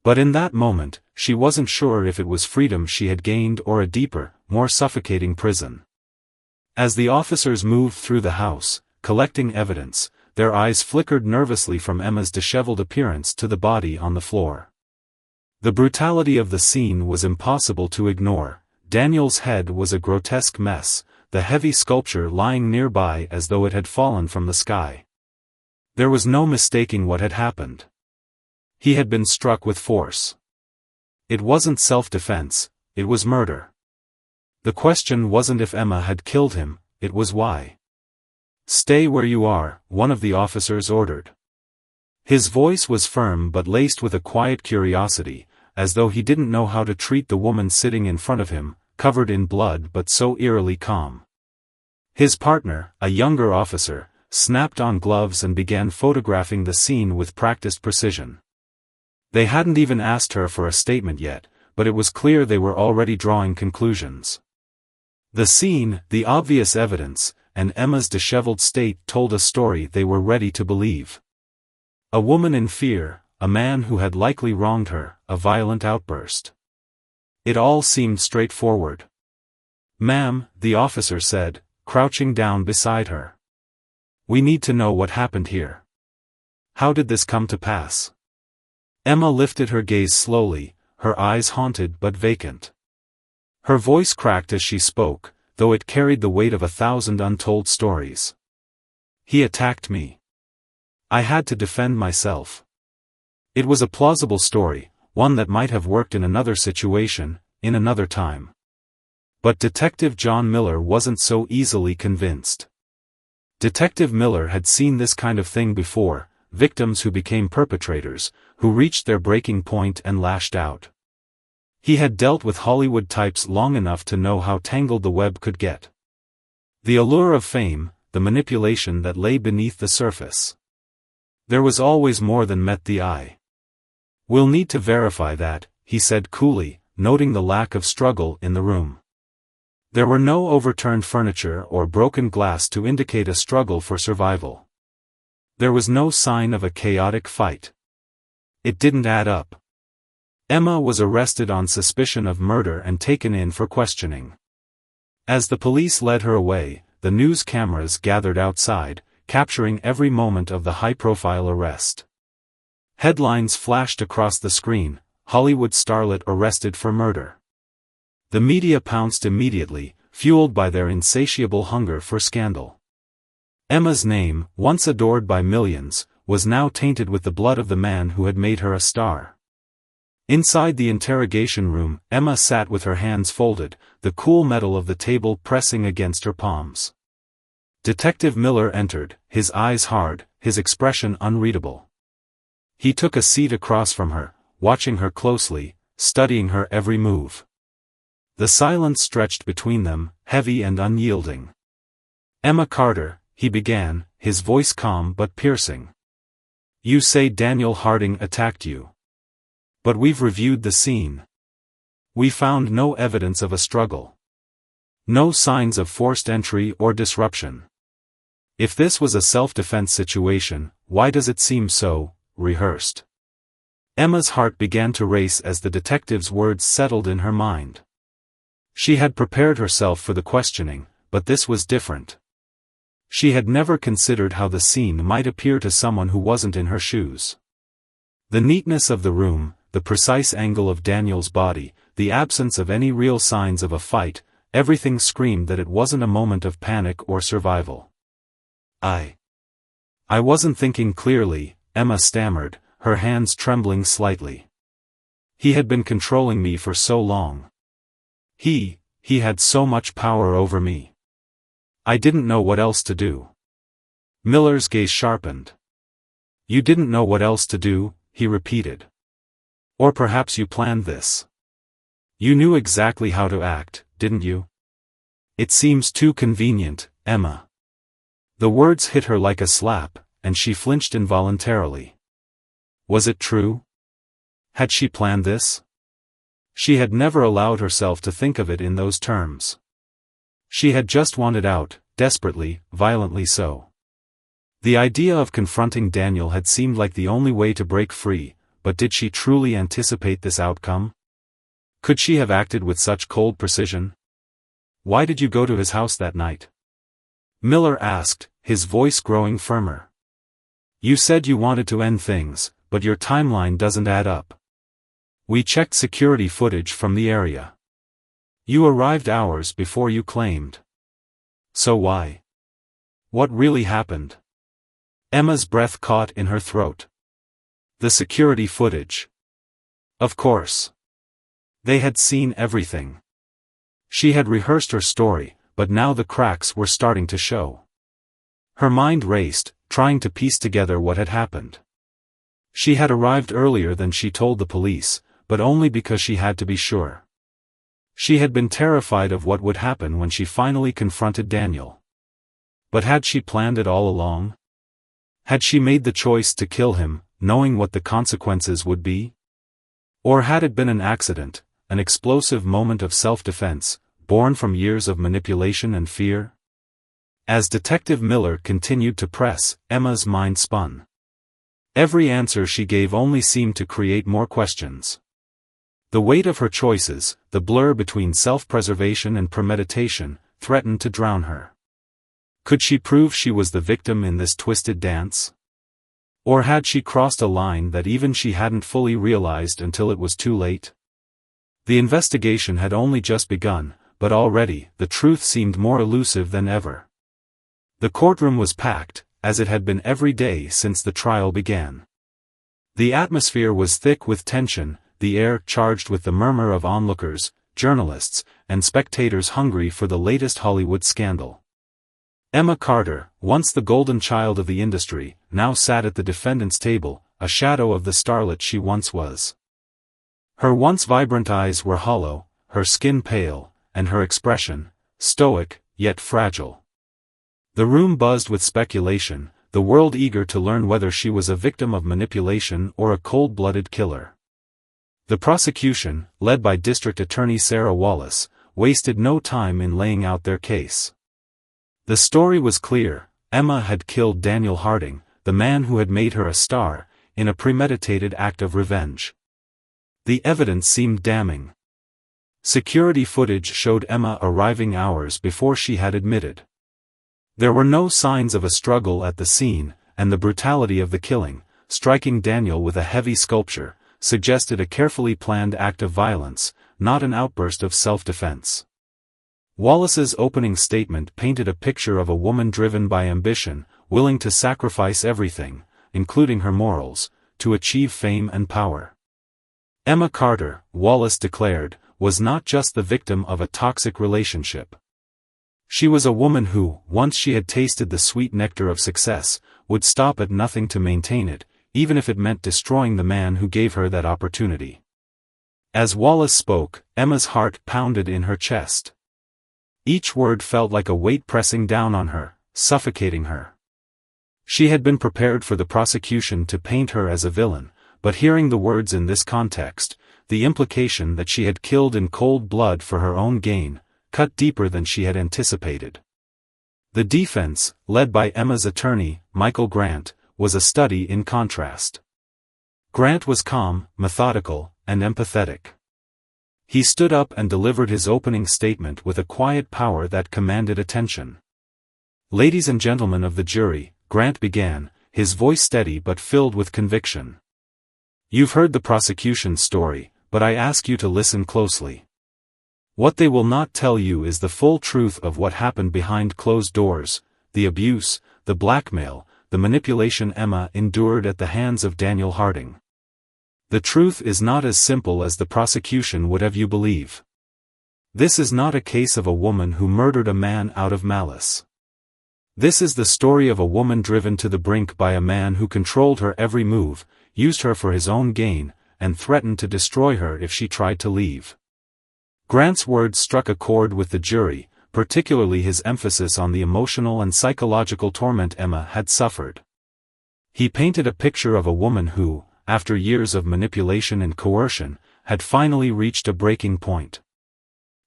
But in that moment, she wasn't sure if it was freedom she had gained or a deeper, more suffocating prison. As the officers moved through the house, collecting evidence, their eyes flickered nervously from Emma's disheveled appearance to the body on the floor. The brutality of the scene was impossible to ignore. Daniel's head was a grotesque mess, the heavy sculpture lying nearby as though it had fallen from the sky. There was no mistaking what had happened. He had been struck with force. It wasn't self-defense, it was murder. The question wasn't if Emma had killed him, it was why. "Stay where you are," one of the officers ordered. His voice was firm but laced with a quiet curiosity, as though he didn't know how to treat the woman sitting in front of him, covered in blood but so eerily calm. His partner, a younger officer, snapped on gloves and began photographing the scene with practiced precision. They hadn't even asked her for a statement yet, but it was clear they were already drawing conclusions. The scene, the obvious evidence, and Emma's disheveled state told a story they were ready to believe. A woman in fear, a man who had likely wronged her, a violent outburst. It all seemed straightforward. "Ma'am," the officer said, crouching down beside her. "We need to know what happened here. How did this come to pass?" Emma lifted her gaze slowly, her eyes haunted but vacant. Her voice cracked as she spoke, though it carried the weight of 1,000 untold stories. "He attacked me. I had to defend myself." It was a plausible story, one that might have worked in another situation, in another time. But Detective John Miller wasn't so easily convinced. Detective Miller had seen this kind of thing before, victims who became perpetrators, who reached their breaking point and lashed out. He had dealt with Hollywood types long enough to know how tangled the web could get. The allure of fame, the manipulation that lay beneath the surface. There was always more than met the eye. "We'll need to verify that," he said coolly, noting the lack of struggle in the room. There were no overturned furniture or broken glass to indicate a struggle for survival. There was no sign of a chaotic fight. It didn't add up. Emma was arrested on suspicion of murder and taken in for questioning. As the police led her away, the news cameras gathered outside, capturing every moment of the high-profile arrest. Headlines flashed across the screen: "Hollywood starlet arrested for murder." The media pounced immediately, fueled by their insatiable hunger for scandal. Emma's name, once adored by millions, was now tainted with the blood of the man who had made her a star. Inside the interrogation room, Emma sat with her hands folded, the cool metal of the table pressing against her palms. Detective Miller entered, his eyes hard, his expression unreadable. He took a seat across from her, watching her closely, studying her every move. The silence stretched between them, heavy and unyielding. "Emma Carter," he began, his voice calm but piercing. "You say Daniel Harding attacked you. But we've reviewed the scene. We found no evidence of a struggle. No signs of forced entry or disruption. If this was a self-defense situation, why does it seem so rehearsed?" Emma's heart began to race as the detective's words settled in her mind. She had prepared herself for the questioning, but this was different. She had never considered how the scene might appear to someone who wasn't in her shoes. The neatness of the room, the precise angle of Daniel's body, the absence of any real signs of a fight, everything screamed that it wasn't a moment of panic or survival. I wasn't thinking clearly," Emma stammered, her hands trembling slightly. "He had been controlling me for so long. He had so much power over me. I didn't know what else to do." Miller's gaze sharpened. "You didn't know what else to do," he repeated. "Or perhaps you planned this. You knew exactly how to act, didn't you?" "It seems too convenient, Emma." The words hit her like a slap, and she flinched involuntarily. Was it true? Had she planned this? She had never allowed herself to think of it in those terms. She had just wanted out, desperately, violently so. The idea of confronting Daniel had seemed like the only way to break free, but did she truly anticipate this outcome? Could she have acted with such cold precision? "Why did you go to his house that night?" Miller asked, his voice growing firmer. "You said you wanted to end things, but your timeline doesn't add up. We checked security footage from the area. You arrived hours before you claimed. So why? What really happened?" Emma's breath caught in her throat. The security footage. Of course. They had seen everything. She had rehearsed her story, but now the cracks were starting to show. Her mind raced, trying to piece together what had happened. She had arrived earlier than she told the police, but only because she had to be sure. She had been terrified of what would happen when she finally confronted Daniel. But had she planned it all along? Had she made the choice to kill him, knowing what the consequences would be? Or had it been an accident, an explosive moment of self-defense, born from years of manipulation and fear? As Detective Miller continued to press, Emma's mind spun. Every answer she gave only seemed to create more questions. The weight of her choices, the blur between self-preservation and premeditation, threatened to drown her. Could she prove she was the victim in this twisted dance? Or had she crossed a line that even she hadn't fully realized until it was too late? The investigation had only just begun, but already, the truth seemed more elusive than ever. The courtroom was packed, as it had been every day since the trial began. The atmosphere was thick with tension, the air charged with the murmur of onlookers, journalists, and spectators hungry for the latest Hollywood scandal. Emma Carter, once the golden child of the industry, now sat at the defendant's table, a shadow of the starlet she once was. Her once vibrant eyes were hollow, her skin pale, and her expression, stoic, yet fragile. The room buzzed with speculation, the world eager to learn whether she was a victim of manipulation or a cold-blooded killer. The prosecution, led by District Attorney Sarah Wallace, wasted no time in laying out their case. The story was clear: Emma had killed Daniel Harding, the man who had made her a star, in a premeditated act of revenge. The evidence seemed damning. Security footage showed Emma arriving hours before she had admitted. There were no signs of a struggle at the scene, and the brutality of the killing, striking Daniel with a heavy sculpture, suggested a carefully planned act of violence, not an outburst of self-defense. Wallace's opening statement painted a picture of a woman driven by ambition, willing to sacrifice everything, including her morals, to achieve fame and power. Emma Carter, Wallace declared, was not just the victim of a toxic relationship. She was a woman who, once she had tasted the sweet nectar of success, would stop at nothing to maintain it, even if it meant destroying the man who gave her that opportunity. As Wallace spoke, Emma's heart pounded in her chest. Each word felt like a weight pressing down on her, suffocating her. She had been prepared for the prosecution to paint her as a villain, but hearing the words in this context, the implication that she had killed in cold blood for her own gain, cut deeper than she had anticipated. The defense, led by Emma's attorney, Michael Grant, was a study in contrast. Grant was calm, methodical, and empathetic. He stood up and delivered his opening statement with a quiet power that commanded attention. "Ladies and gentlemen of the jury," Grant began, his voice steady but filled with conviction. "You've heard the prosecution's story, but I ask you to listen closely. What they will not tell you is the full truth of what happened behind closed doors, the abuse, the blackmail, the manipulation Emma endured at the hands of Daniel Harding. The truth is not as simple as the prosecution would have you believe. This is not a case of a woman who murdered a man out of malice. This is the story of a woman driven to the brink by a man who controlled her every move, used her for his own gain, and threatened to destroy her if she tried to leave." Grant's words struck a chord with the jury, particularly his emphasis on the emotional and psychological torment Emma had suffered. He painted a picture of a woman who, after years of manipulation and coercion, had finally reached a breaking point.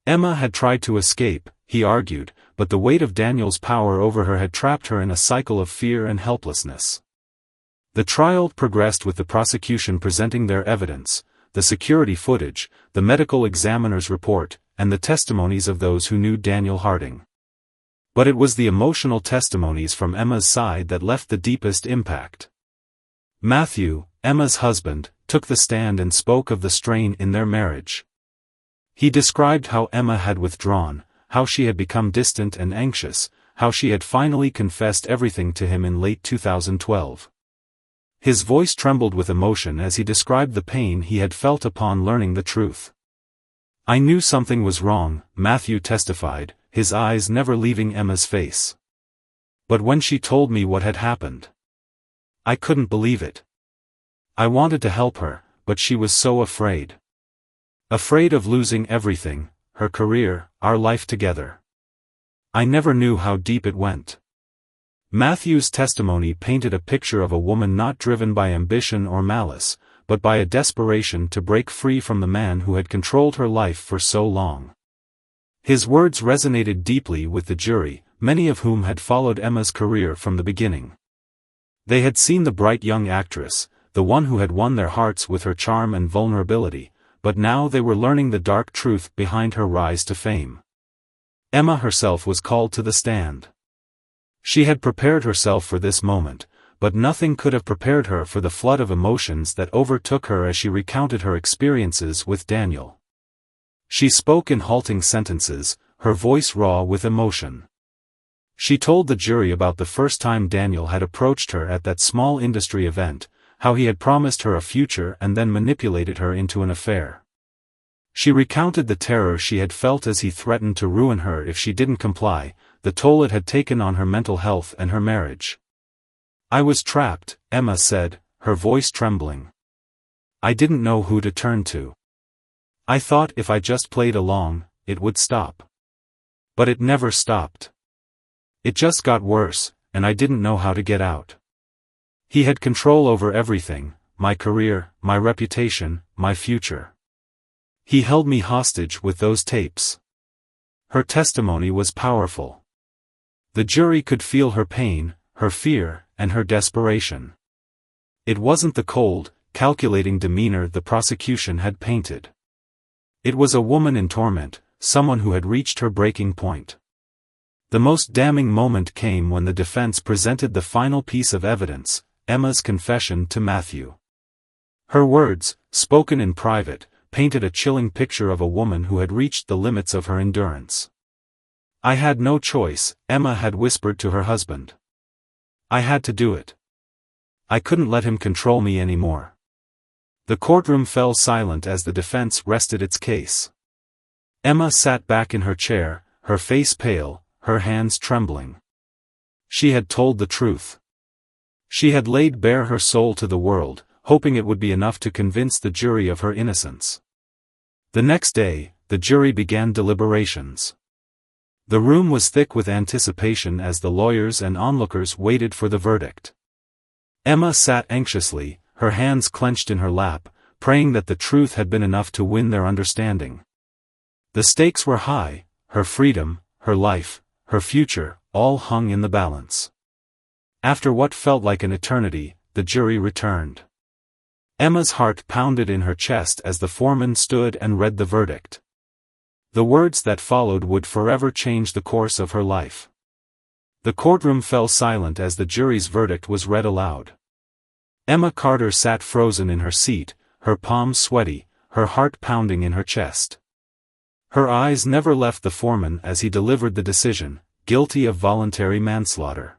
Emma had tried to escape, he argued, but the weight of Daniel's power over her had trapped her in a cycle of fear and helplessness. The trial progressed with the prosecution presenting their evidence, the security footage, the medical examiner's report, and the testimonies of those who knew Daniel Harding. But it was the emotional testimonies from Emma's side that left the deepest impact. Matthew, Emma's husband, took the stand and spoke of the strain in their marriage. He described how Emma had withdrawn, how she had become distant and anxious, how she had finally confessed everything to him in late 2012. His voice trembled with emotion as he described the pain he had felt upon learning the truth. "I knew something was wrong," Matthew testified, his eyes never leaving Emma's face. "But when she told me what had happened, I couldn't believe it. I wanted to help her, but she was so afraid. Afraid of losing everything, her career, our life together. I never knew how deep it went." Matthew's testimony painted a picture of a woman not driven by ambition or malice, but by a desperation to break free from the man who had controlled her life for so long. His words resonated deeply with the jury, many of whom had followed Emma's career from the beginning. They had seen the bright young actress, the one who had won their hearts with her charm and vulnerability, but now they were learning the dark truth behind her rise to fame. Emma herself was called to the stand. She had prepared herself for this moment, but nothing could have prepared her for the flood of emotions that overtook her as she recounted her experiences with Daniel. She spoke in halting sentences, her voice raw with emotion. She told the jury about the first time Daniel had approached her at that small industry event, how he had promised her a future and then manipulated her into an affair. She recounted the terror she had felt as he threatened to ruin her if she didn't comply, the toll it had taken on her mental health and her marriage. "I was trapped," Emma said, her voice trembling. "I didn't know who to turn to. I thought if I just played along, it would stop. But it never stopped. It just got worse, and I didn't know how to get out. He had control over everything, my career, my reputation, my future. He held me hostage with those tapes." Her testimony was powerful. The jury could feel her pain, her fear, and her desperation. It wasn't the cold, calculating demeanor the prosecution had painted. It was a woman in torment, someone who had reached her breaking point. The most damning moment came when the defense presented the final piece of evidence, Emma's confession to Matthew. Her words, spoken in private, painted a chilling picture of a woman who had reached the limits of her endurance. "I had no choice," Emma had whispered to her husband. "I had to do it. I couldn't let him control me anymore." The courtroom fell silent as the defense rested its case. Emma sat back in her chair, her face pale, her hands trembling. She had told the truth. She had laid bare her soul to the world, hoping it would be enough to convince the jury of her innocence. The next day, the jury began deliberations. The room was thick with anticipation as the lawyers and onlookers waited for the verdict. Emma sat anxiously, her hands clenched in her lap, praying that the truth had been enough to win their understanding. The stakes were high, her freedom, her life, her future, all hung in the balance. After what felt like an eternity, the jury returned. Emma's heart pounded in her chest as the foreman stood and read the verdict. The words that followed would forever change the course of her life. The courtroom fell silent as the jury's verdict was read aloud. Emma Carter sat frozen in her seat, her palms sweaty, her heart pounding in her chest. Her eyes never left the foreman as he delivered the decision, guilty of voluntary manslaughter.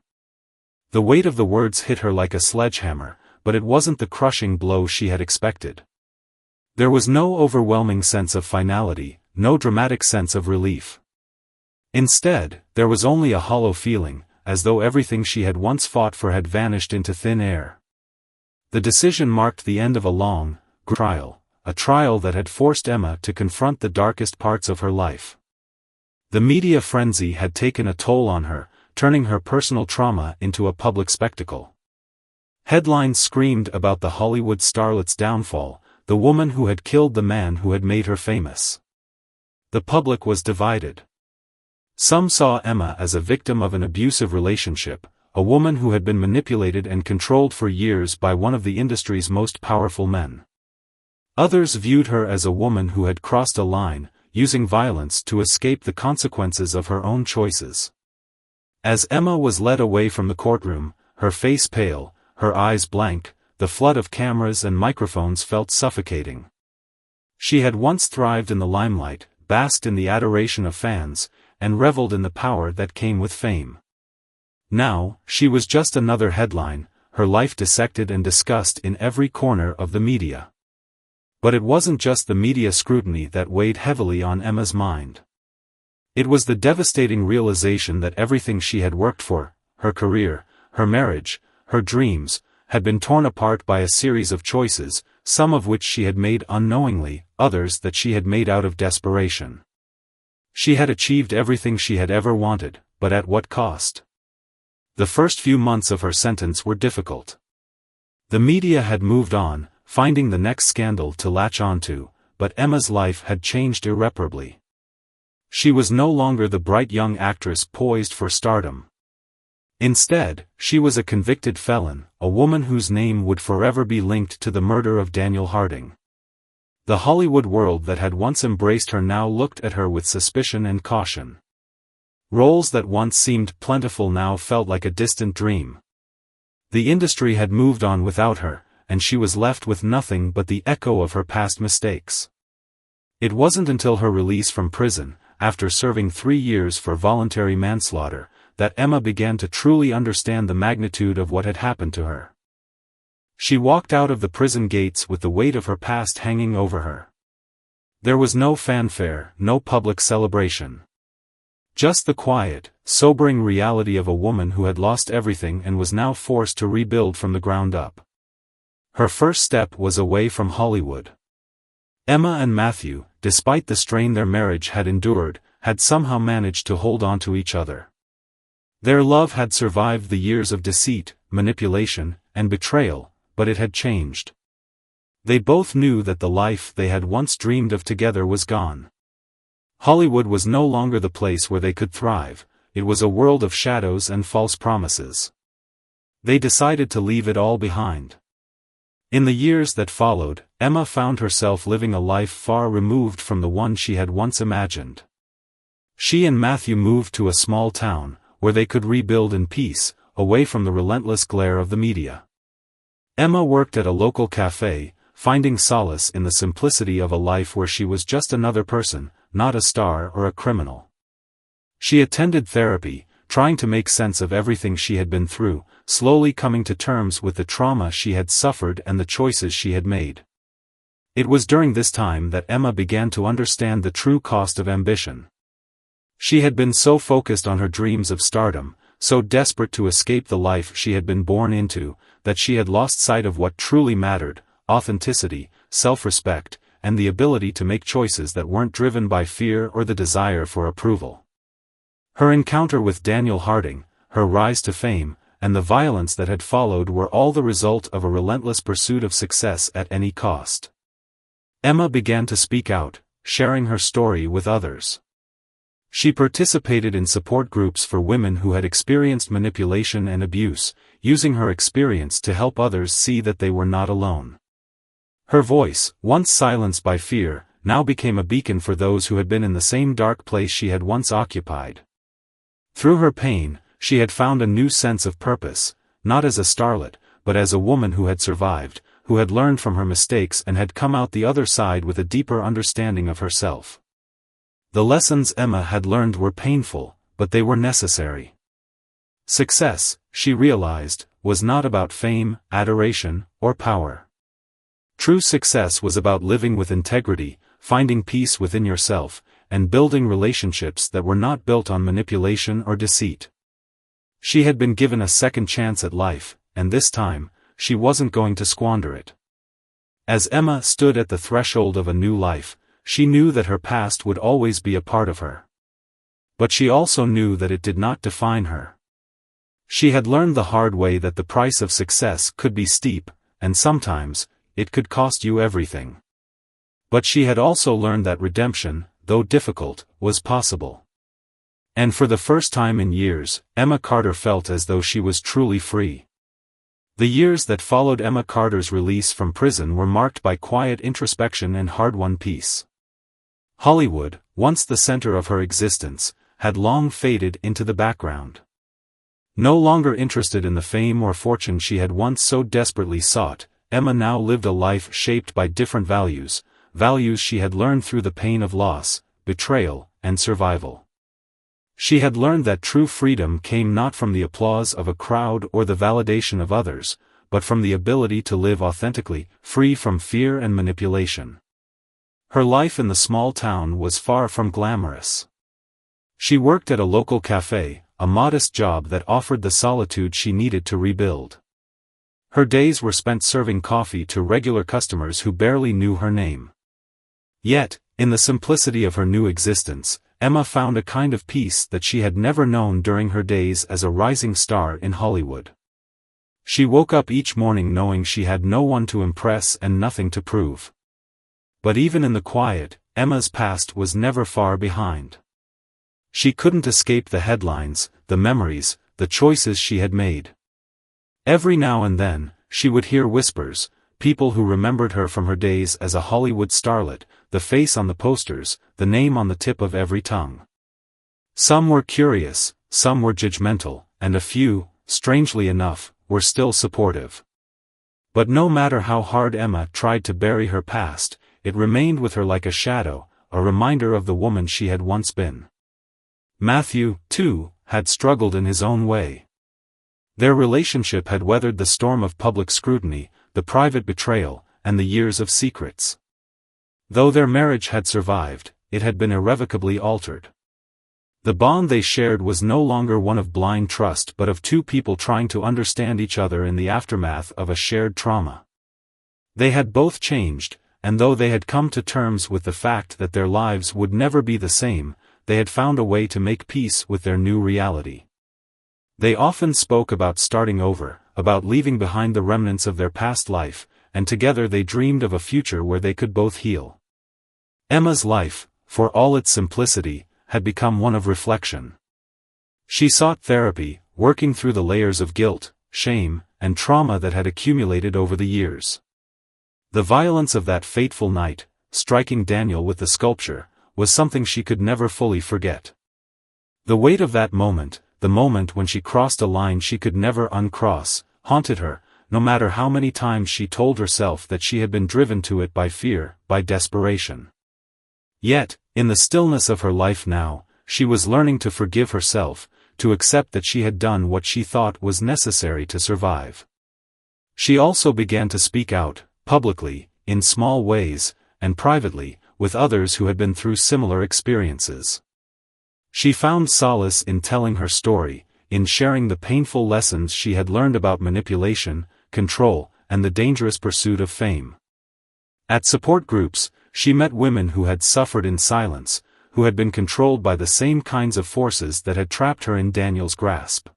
The weight of the words hit her like a sledgehammer, but it wasn't the crushing blow she had expected. There was no overwhelming sense of finality, no dramatic sense of relief. Instead, there was only a hollow feeling, as though everything she had once fought for had vanished into thin air. The decision marked the end of a long, trial, a trial that had forced Emma to confront the darkest parts of her life. The media frenzy had taken a toll on her, turning her personal trauma into a public spectacle. Headlines screamed about the Hollywood starlet's downfall, the woman who had killed the man who had made her famous. The public was divided. Some saw Emma as a victim of an abusive relationship, a woman who had been manipulated and controlled for years by one of the industry's most powerful men. Others viewed her as a woman who had crossed a line, using violence to escape the consequences of her own choices. As Emma was led away from the courtroom, her face pale, her eyes blank, the flood of cameras and microphones felt suffocating. She had once thrived in the limelight, basked in the adoration of fans, and reveled in the power that came with fame. Now, she was just another headline, her life dissected and discussed in every corner of the media. But it wasn't just the media scrutiny that weighed heavily on Emma's mind. It was the devastating realization that everything she had worked for, her career, her marriage, her dreams, had been torn apart by a series of choices, some of which she had made unknowingly, others that she had made out of desperation. She had achieved everything she had ever wanted, but at what cost? The first few months of her sentence were difficult. The media had moved on, finding the next scandal to latch onto, but Emma's life had changed irreparably. She was no longer the bright young actress poised for stardom. Instead, she was a convicted felon, a woman whose name would forever be linked to the murder of Daniel Harding. The Hollywood world that had once embraced her now looked at her with suspicion and caution. Roles that once seemed plentiful now felt like a distant dream. The industry had moved on without her, and she was left with nothing but the echo of her past mistakes. It wasn't until her release from prison, after serving 3 years for voluntary manslaughter, that Emma began to truly understand the magnitude of what had happened to her. She walked out of the prison gates with the weight of her past hanging over her. There was no fanfare, no public celebration. Just the quiet, sobering reality of a woman who had lost everything and was now forced to rebuild from the ground up. Her first step was away from Hollywood. Emma and Matthew, despite the strain their marriage had endured, had somehow managed to hold on to each other. Their love had survived the years of deceit, manipulation, and betrayal, but it had changed. They both knew that the life they had once dreamed of together was gone. Hollywood was no longer the place where they could thrive, it was a world of shadows and false promises. They decided to leave it all behind. In the years that followed, Emma found herself living a life far removed from the one she had once imagined. She and Matthew moved to a small town, where they could rebuild in peace, away from the relentless glare of the media. Emma worked at a local cafe, finding solace in the simplicity of a life where she was just another person, not a star or a criminal. She attended therapy, trying to make sense of everything she had been through, slowly coming to terms with the trauma she had suffered and the choices she had made. It was during this time that Emma began to understand the true cost of ambition. She had been so focused on her dreams of stardom, so desperate to escape the life she had been born into, that she had lost sight of what truly mattered: authenticity, self-respect, and the ability to make choices that weren't driven by fear or the desire for approval. Her encounter with Daniel Harding, her rise to fame, and the violence that had followed were all the result of a relentless pursuit of success at any cost. Emma began to speak out, sharing her story with others. She participated in support groups for women who had experienced manipulation and abuse, using her experience to help others see that they were not alone. Her voice, once silenced by fear, now became a beacon for those who had been in the same dark place she had once occupied. Through her pain, she had found a new sense of purpose, not as a starlet, but as a woman who had survived, who had learned from her mistakes and had come out the other side with a deeper understanding of herself. The lessons Emma had learned were painful, but they were necessary. Success, she realized, was not about fame, adoration, or power. True success was about living with integrity, finding peace within yourself, and building relationships that were not built on manipulation or deceit. She had been given a second chance at life, and this time, she wasn't going to squander it. As Emma stood at the threshold of a new life, she knew that her past would always be a part of her. But she also knew that it did not define her. She had learned the hard way that the price of success could be steep, and sometimes, it could cost you everything. But she had also learned that redemption, though difficult, was possible. And for the first time in years, Emma Carter felt as though she was truly free. The years that followed Emma Carter's release from prison were marked by quiet introspection and hard-won peace. Hollywood, once the center of her existence, had long faded into the background. No longer interested in the fame or fortune she had once so desperately sought, Emma now lived a life shaped by different values, values she had learned through the pain of loss, betrayal, and survival. She had learned that true freedom came not from the applause of a crowd or the validation of others, but from the ability to live authentically, free from fear and manipulation. Her life in the small town was far from glamorous. She worked at a local cafe, a modest job that offered the solitude she needed to rebuild. Her days were spent serving coffee to regular customers who barely knew her name. Yet, in the simplicity of her new existence, Emma found a kind of peace that she had never known during her days as a rising star in Hollywood. She woke up each morning knowing she had no one to impress and nothing to prove. But even in the quiet, Emma's past was never far behind. She couldn't escape the headlines, the memories, the choices she had made. Every now and then, she would hear whispers, people who remembered her from her days as a Hollywood starlet, the face on the posters, the name on the tip of every tongue. Some were curious, some were judgmental, and a few, strangely enough, were still supportive. But no matter how hard Emma tried to bury her past, it remained with her like a shadow, a reminder of the woman she had once been. Matthew, too, had struggled in his own way. Their relationship had weathered the storm of public scrutiny, the private betrayal, and the years of secrets. Though their marriage had survived, it had been irrevocably altered. The bond they shared was no longer one of blind trust but of two people trying to understand each other in the aftermath of a shared trauma. They had both changed, and though they had come to terms with the fact that their lives would never be the same, they had found a way to make peace with their new reality. They often spoke about starting over, about leaving behind the remnants of their past life, and together they dreamed of a future where they could both heal. Emma's life, for all its simplicity, had become one of reflection. She sought therapy, working through the layers of guilt, shame, and trauma that had accumulated over the years. The violence of that fateful night, striking Daniel with the sculpture, was something she could never fully forget. The weight of that moment, the moment when she crossed a line she could never uncross, haunted her, no matter how many times she told herself that she had been driven to it by fear, by desperation. Yet, in the stillness of her life now, she was learning to forgive herself, to accept that she had done what she thought was necessary to survive. She also began to speak out, publicly, in small ways, and privately, with others who had been through similar experiences. She found solace in telling her story, in sharing the painful lessons she had learned about manipulation, control, and the dangerous pursuit of fame. At support groups, she met women who had suffered in silence, who had been controlled by the same kinds of forces that had trapped her in Daniel's grasp.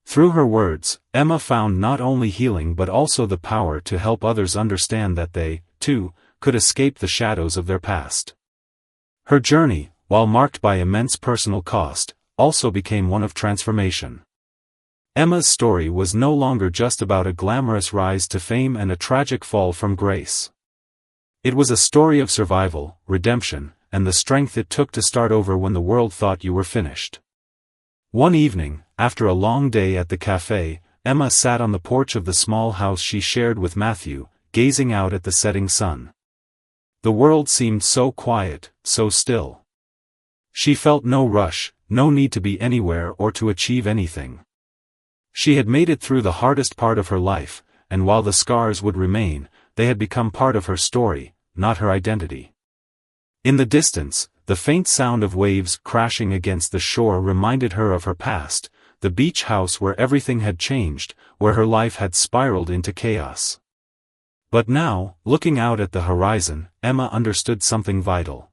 Through her words, Emma found not only healing but also the power to help others understand that they, too, could escape the shadows of their past. Her journey, while marked by immense personal cost, also became one of transformation. Emma's story was no longer just about a glamorous rise to fame and a tragic fall from grace. It was a story of survival, redemption, and the strength it took to start over when the world thought you were finished. One evening, after a long day at the cafe, Emma sat on the porch of the small house she shared with Matthew, gazing out at the setting sun. The world seemed so quiet, so still. She felt no rush, no need to be anywhere or to achieve anything. She had made it through the hardest part of her life, and while the scars would remain, they had become part of her story, not her identity. In the distance, the faint sound of waves crashing against the shore reminded her of her past, the beach house where everything had changed, where her life had spiraled into chaos. But now, looking out at the horizon, Emma understood something vital.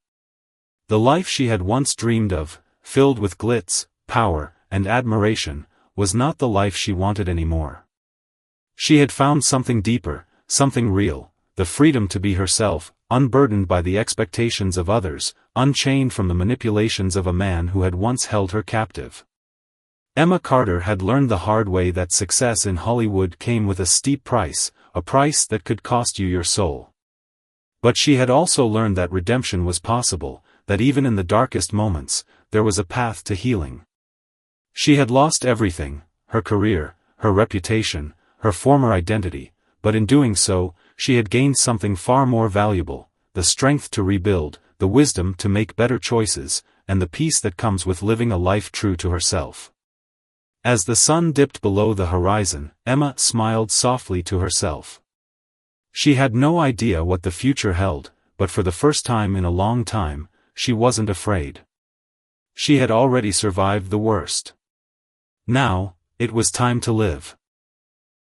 The life she had once dreamed of, filled with glitz, power, and admiration, was not the life she wanted anymore. She had found something deeper, something real, the freedom to be herself, unburdened by the expectations of others, unchained from the manipulations of a man who had once held her captive. Emma Carter had learned the hard way that success in Hollywood came with a steep price, a price that could cost you your soul. But she had also learned that redemption was possible, that even in the darkest moments, there was a path to healing. She had lost everything, her career, her reputation, her former identity, but in doing so, she had gained something far more valuable, the strength to rebuild, the wisdom to make better choices, and the peace that comes with living a life true to herself. As the sun dipped below the horizon, Emma smiled softly to herself. She had no idea what the future held, but for the first time in a long time, she wasn't afraid. She had already survived the worst. Now, it was time to live.